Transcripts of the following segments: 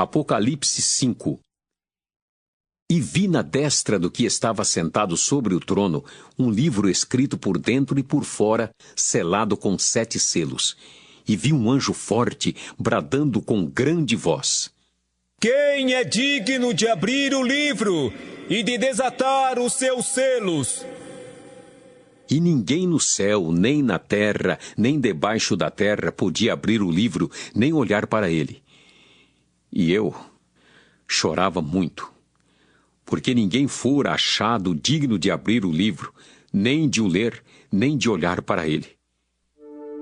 Apocalipse 5. E vi na destra do que estava sentado sobre o trono um livro escrito por dentro e por fora, selado com 7 selos. E vi um anjo forte, bradando com grande voz: Quem é digno de abrir o livro e de desatar os seus selos? E ninguém no céu, nem na terra, nem debaixo da terra podia abrir o livro, nem olhar para ele. E eu chorava muito, porque ninguém fora achado digno de abrir o livro, nem de o ler, nem de olhar para ele.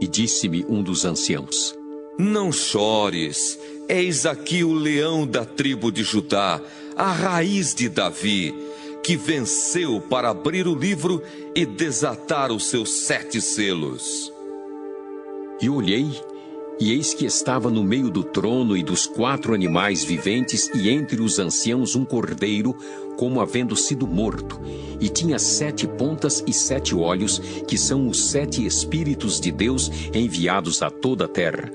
E disse-me um dos anciãos: Não chores, eis aqui o leão da tribo de Judá, a raiz de Davi, que venceu para abrir o livro e desatar os seus 7 selos. E olhei, e eis que estava no meio do trono e dos 4 animais viventes, e entre os anciãos um cordeiro, como havendo sido morto, e tinha 7 pontas e 7 olhos, que são os 7 Espíritos de Deus enviados a toda a terra.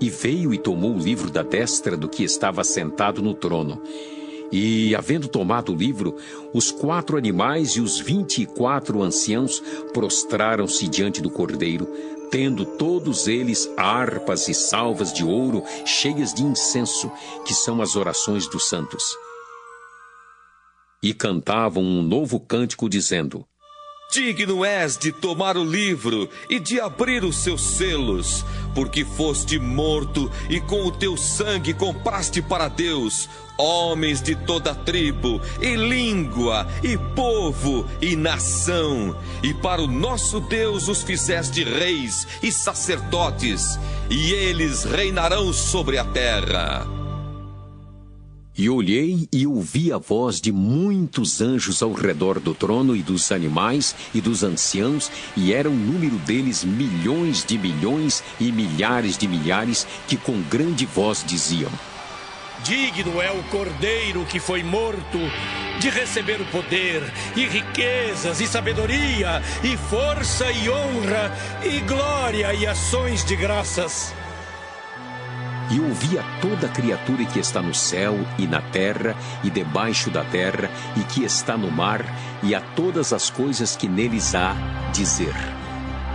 E veio e tomou o livro da destra do que estava sentado no trono. E, havendo tomado o livro, os 4 animais e os 24 anciãos prostraram-se diante do cordeiro, tendo todos eles harpas e salvas de ouro cheias de incenso, que são as orações dos santos. E cantavam um novo cântico, dizendo: Digno és de tomar o livro e de abrir os seus selos, porque foste morto e com o teu sangue compraste para Deus homens de toda tribo, e língua, e povo, e nação, e para o nosso Deus os fizeste reis e sacerdotes, e eles reinarão sobre a terra. E olhei e ouvi a voz de muitos anjos ao redor do trono e dos animais e dos anciãos, e era o número deles milhões de milhões e milhares de milhares, que com grande voz diziam: Digno é o cordeiro que foi morto de receber o poder, e riquezas, e sabedoria, e força, e honra, e glória, e ações de graças. E ouvi a toda criatura que está no céu e na terra e debaixo da terra e que está no mar, e a todas as coisas que neles há, dizer: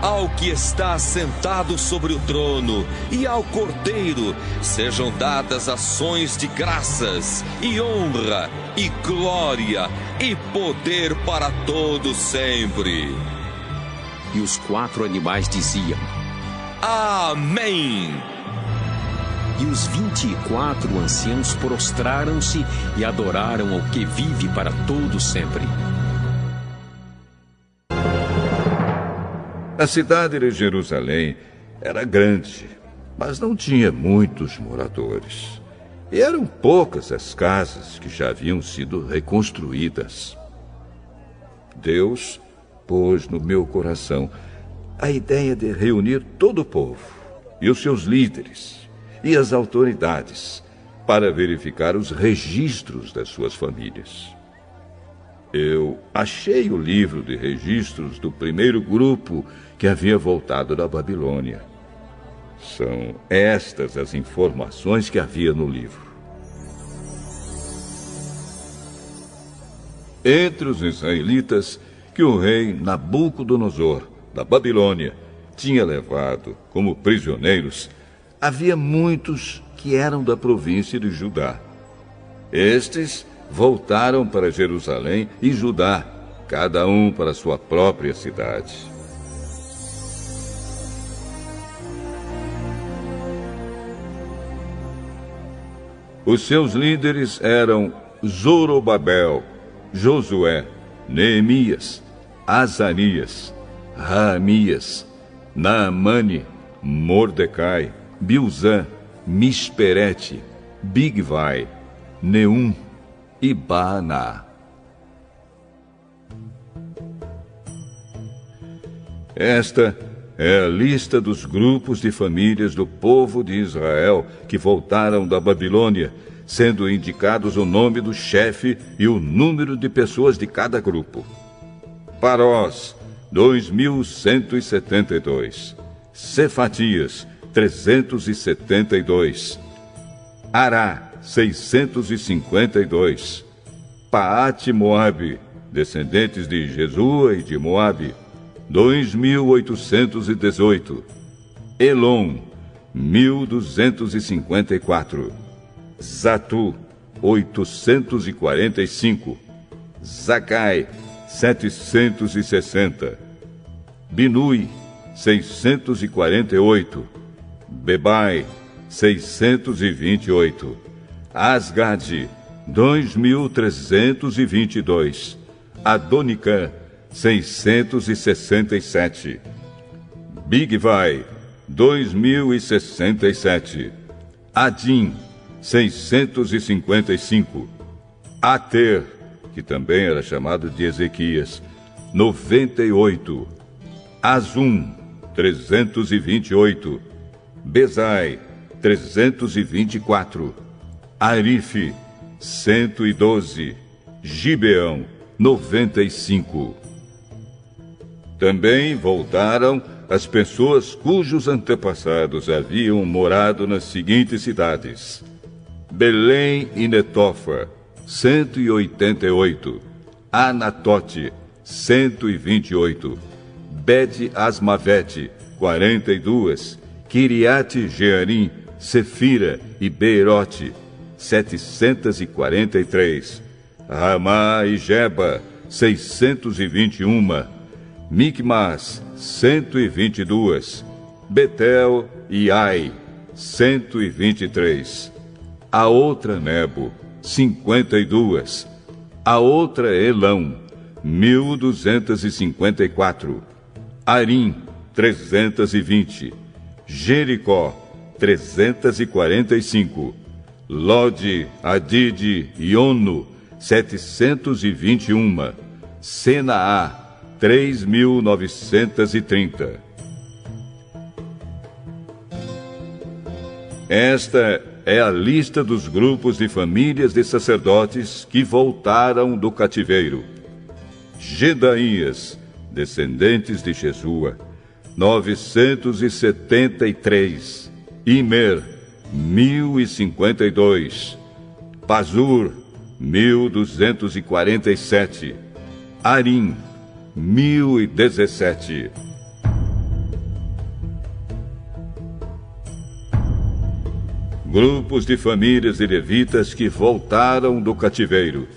Ao que está sentado sobre o trono e ao Cordeiro sejam dadas ações de graças, e honra, e glória, e poder para todos sempre. E os 4 animais diziam: Amém! E os 24 anciãos prostraram-se e adoraram ao que vive para todo sempre. A cidade de Jerusalém era grande, mas não tinha muitos moradores. E eram poucas as casas que já haviam sido reconstruídas. Deus pôs no meu coração a ideia de reunir todo o povo e os seus líderes e as autoridades para verificar os registros das suas famílias. Eu achei o livro de registros do primeiro grupo que havia voltado da Babilônia. São estas as informações que havia no livro. Entre os israelitas que o rei Nabucodonosor, da Babilônia, tinha levado como prisioneiros, havia muitos que eram da província de Judá. Estes voltaram para Jerusalém e Judá, cada um para sua própria cidade. Os seus líderes eram Zorobabel, Josué, Neemias, Azarias, Raamias, Naamane, Mordecai, Bilzã, Misperete, Bigvai, Neum e Baaná. Esta é a lista dos grupos de famílias do povo de Israel que voltaram da Babilônia, sendo indicados o nome do chefe e o número de pessoas de cada grupo. Parós, 2.172. Cefatias, 372. Ará, 652. Paate Moabe, descendentes de Jesua e de Moabe, 2.818. Elon, 1.254. Zatu, 845. Zakai, 760. Binui, 648. Bebai, 628. Asgad, 2.322. Adonicã, 667. Bigvai, 2.067. Adim, 655. Ater, que também era chamado de Ezequias, 98. Azum, 328. Bezai, 324. Arife, 112. Gibeão, 95. Também voltaram as pessoas cujos antepassados haviam morado nas seguintes cidades: Belém e Netofa, 188. Anatote, 128. Bet-Asmavete, 42. Kiriate-Jearim, Sefira e Beirote, 743. Ramá e Geba, 621. Micmas, 122. Betel e Ai, 123. A outra Nebo, 52. A outra Elão, 1.254. Arim, 320. Jericó, 345. Lode, Adide e Ono, 721. Senaá, 3.930. Esta é a lista dos grupos de famílias de sacerdotes que voltaram do cativeiro. Gedaías, descendentes de Jesua, 973. Imer, 1.052. Pazur, 1.247. Arim, 1.017. Grupos de famílias de levitas que voltaram do cativeiro.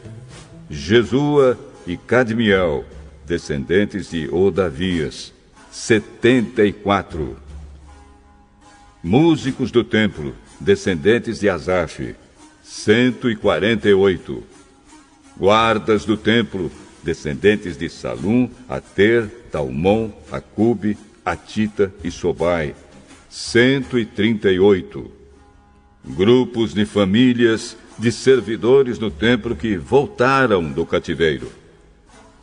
Jesua e Cadmiel, descendentes de Odavias, 74. Músicos do templo, descendentes de Asaf, 148. Guardas do templo, descendentes de Salum, Ater, Talmon, Acube, Atita e Sobai, 138. Grupos de famílias de servidores no templo que voltaram do cativeiro.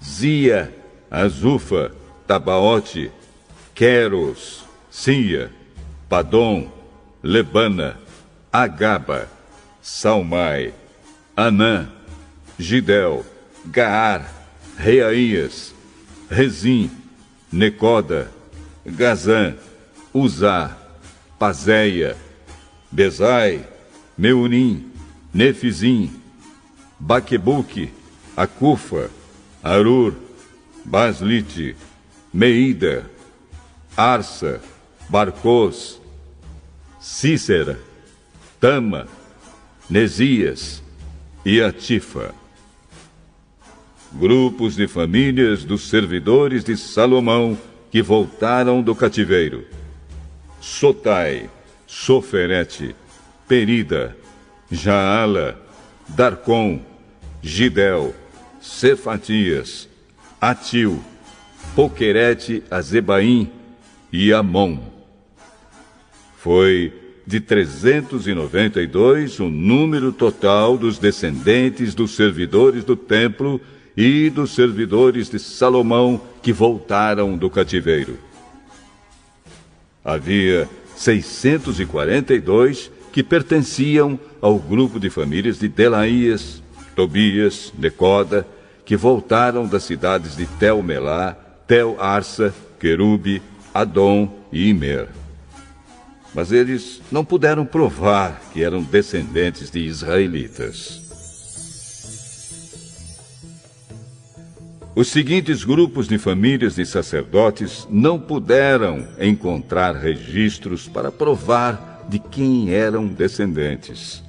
Zia, Azufa, Tabaote, Queros, Sia, Padom, Lebana, Agaba, Salmai, Anã, Gidel, Gaar, Reaías, Rezim, Necoda, Gazã, Uzá, Pazéia, Bezai, Meunim, Nefizim, Baquebuque, Acufa, Arur, Baslite, Meida, Arsa, Barcos, Cícera, Tama, Nesias e Atifa. Grupos de famílias dos servidores de Salomão que voltaram do cativeiro. Sotai, Soferete, Perida, Jaala, Darcom, Gidel, Cefatias, Atil, Poquerete, Azebaim e Amon. Foi de 392 o número total dos descendentes dos servidores do templo e dos servidores de Salomão que voltaram do cativeiro. Havia 642 que pertenciam ao grupo de famílias de Delaías, Tobias, Necoda, que voltaram das cidades de Tel-Melá, Tel-Arsa, Querube, Adom e Imer. mas eles não puderam provar que eram descendentes de israelitas. Os seguintes grupos de famílias de sacerdotes não puderam encontrar registros para provar de quem eram descendentes: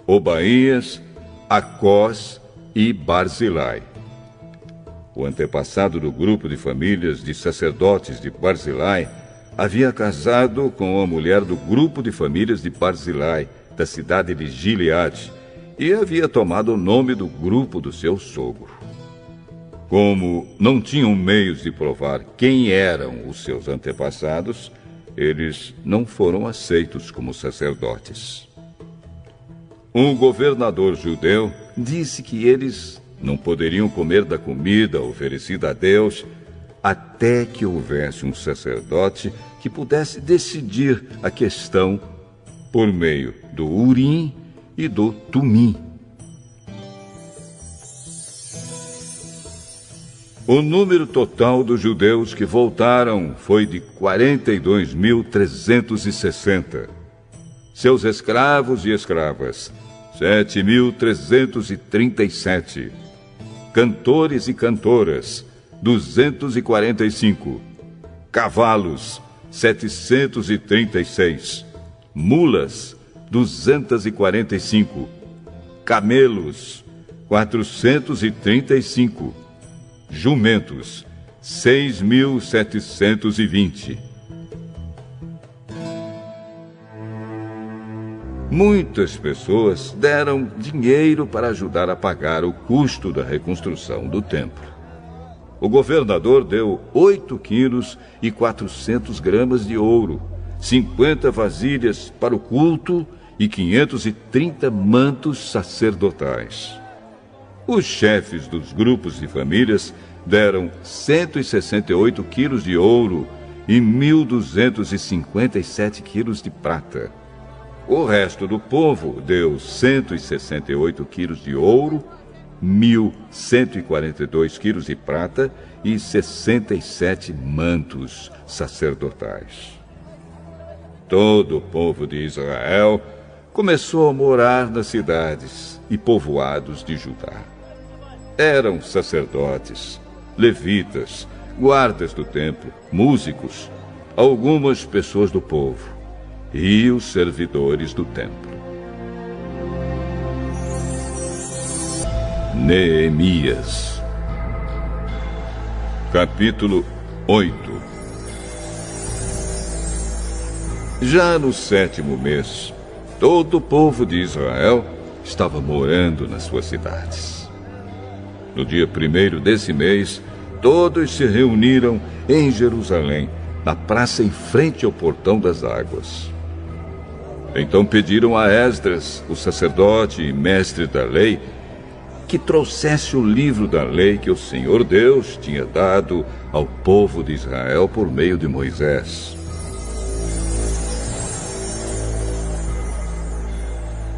Obaías, Acós e Barzilai. O antepassado do grupo de famílias de sacerdotes de Barzilai havia casado com a mulher do grupo de famílias de Barzilai, da cidade de Gileade, e havia tomado o nome do grupo do seu sogro. Como não tinham meios de provar quem eram os seus antepassados, eles não foram aceitos como sacerdotes. Um governador judeu disse que eles não poderiam comer da comida oferecida a Deus até que houvesse um sacerdote que pudesse decidir a questão por meio do Urim e do Tumim. O número total dos judeus que voltaram foi de 42.360. Seus escravos e escravas, 7.337. Cantores e cantoras, 245. Cavalos, 736. Mulas, 245. Camelos, 435. Jumentos, 6.720. Muitas pessoas deram dinheiro para ajudar a pagar o custo da reconstrução do templo. O governador deu 8 quilos e 400 gramas de ouro, 50 vasilhas para o culto e 530 mantos sacerdotais. Os chefes dos grupos de famílias deram 168 quilos de ouro e 1.257 quilos de prata. O resto do povo deu 168 quilos de ouro, 1.142 quilos de prata e 67 mantos sacerdotais. Todo o povo de Israel começou a morar nas cidades e povoados de Judá. Eram sacerdotes, levitas, guardas do templo, músicos, algumas pessoas do povo e os servidores do templo. Neemias, capítulo 8. Já no 7º mês, todo o povo de Israel estava morando nas suas cidades. No dia 1º desse mês, todos se reuniram em Jerusalém, na praça em frente ao Portão das Águas. Então pediram a Esdras, o sacerdote e mestre da lei, que trouxesse o livro da lei que o Senhor Deus tinha dado ao povo de Israel por meio de Moisés.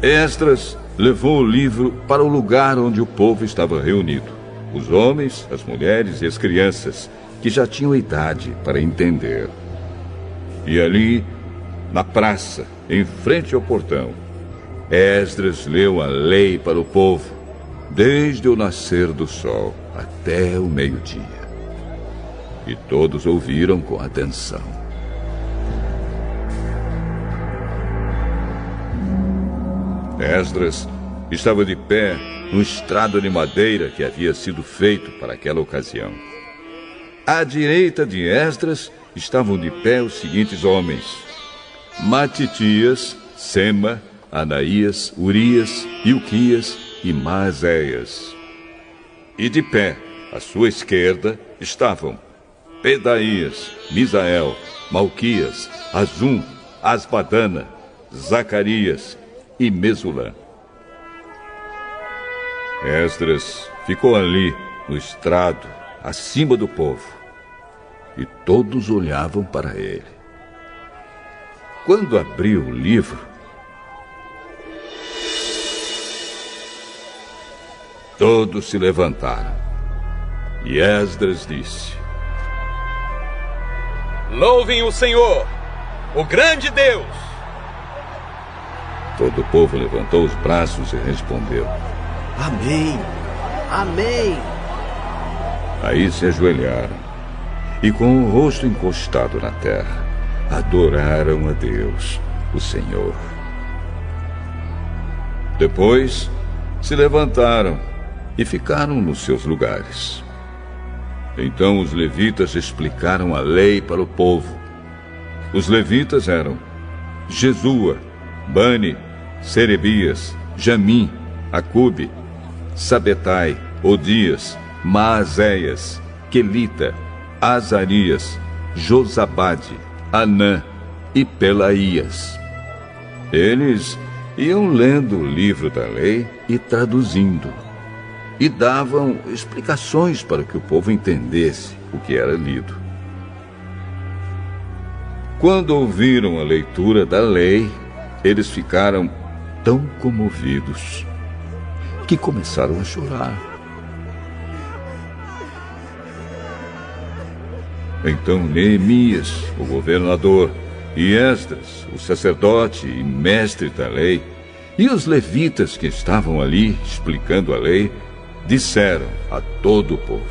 Esdras levou o livro para o lugar onde o povo estava reunido, os homens, as mulheres e as crianças, que já tinham idade para entender. E ali, na praça, em frente ao portão, Esdras leu a lei para o povo, desde o nascer do sol até o meio-dia. E todos ouviram com atenção. Esdras estava de pé no estrado de madeira que havia sido feito para aquela ocasião. À direita de Esdras estavam de pé os seguintes homens: Matitias, Sema, Anaías, Urias, Ilquias e Maazéias. E de pé, à sua esquerda, estavam Pedaías, Misael, Malquias, Azum, Asbadana, Zacarias e Mesulã. Esdras ficou ali, no estrado, acima do povo, e todos olhavam para ele. Quando abriu o livro, todos se levantaram, e Esdras disse: Louvem o Senhor! o grande Deus. Todo o povo levantou os braços e respondeu: Amém, amém. Aí se ajoelharam e, com o rosto encostado na terra, adoraram a Deus, o Senhor. Depois se levantaram e ficaram nos seus lugares. Então os levitas explicaram a lei para o povo. Os levitas eram Jesua, Bani, Serebias, Jamim, Acube, Sabetai, Odias, Maazéias, Quelita, Azarias, Josabade, Anã e Pelaías. Eles iam lendo o livro da lei e traduzindo, e davam explicações para que o povo entendesse o que era lido. Quando ouviram a leitura da lei, eles ficaram tão comovidos que começaram a chorar. Então Neemias, o governador, e Esdras, o sacerdote e mestre da lei, e os levitas que estavam ali explicando a lei, disseram a todo o povo: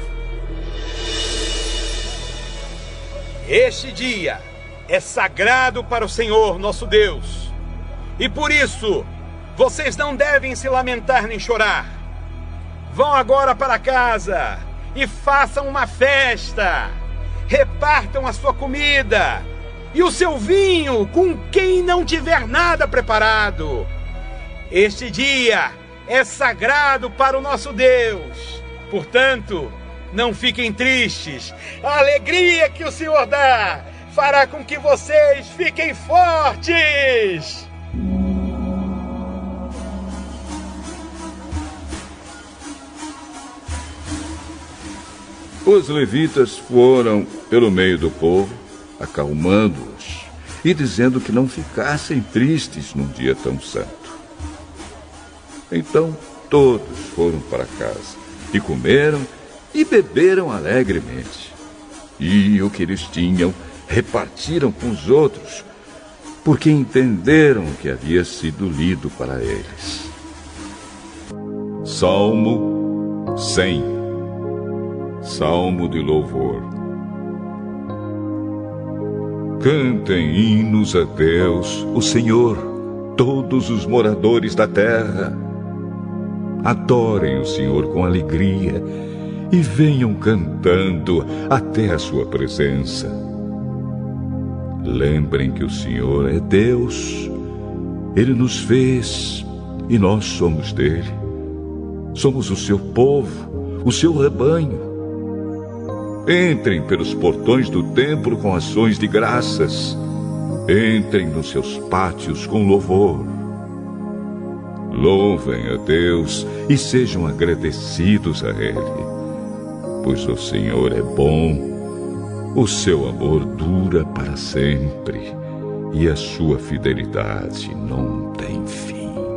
Este dia é sagrado para o Senhor nosso Deus, e por isso vocês não devem se lamentar nem chorar. Vão agora para casa e façam uma festa. Repartam a sua comida e o seu vinho com quem não tiver nada preparado. Este dia é sagrado para o nosso Deus. Portanto, não fiquem tristes. A alegria que o Senhor dá fará com que vocês fiquem fortes. Os levitas foram pelo meio do povo, acalmando-os e dizendo que não ficassem tristes num dia tão santo. Então todos foram para casa e comeram e beberam alegremente. E o que eles tinham repartiram com os outros, porque entenderam o que havia sido lido para eles. Salmo 100. Salmo de louvor. Cantem hinos a Deus, o Senhor, todos os moradores da terra. Adorem o Senhor com alegria e venham cantando até a sua presença. Lembrem que o Senhor é Deus. Ele nos fez e nós somos dele. Somos o seu povo, o seu rebanho. Entrem pelos portões do templo com ações de graças. Entrem nos seus pátios com louvor. Louvem a Deus e sejam agradecidos a Ele, pois o Senhor é bom, o seu amor dura para sempre e a sua fidelidade não tem fim.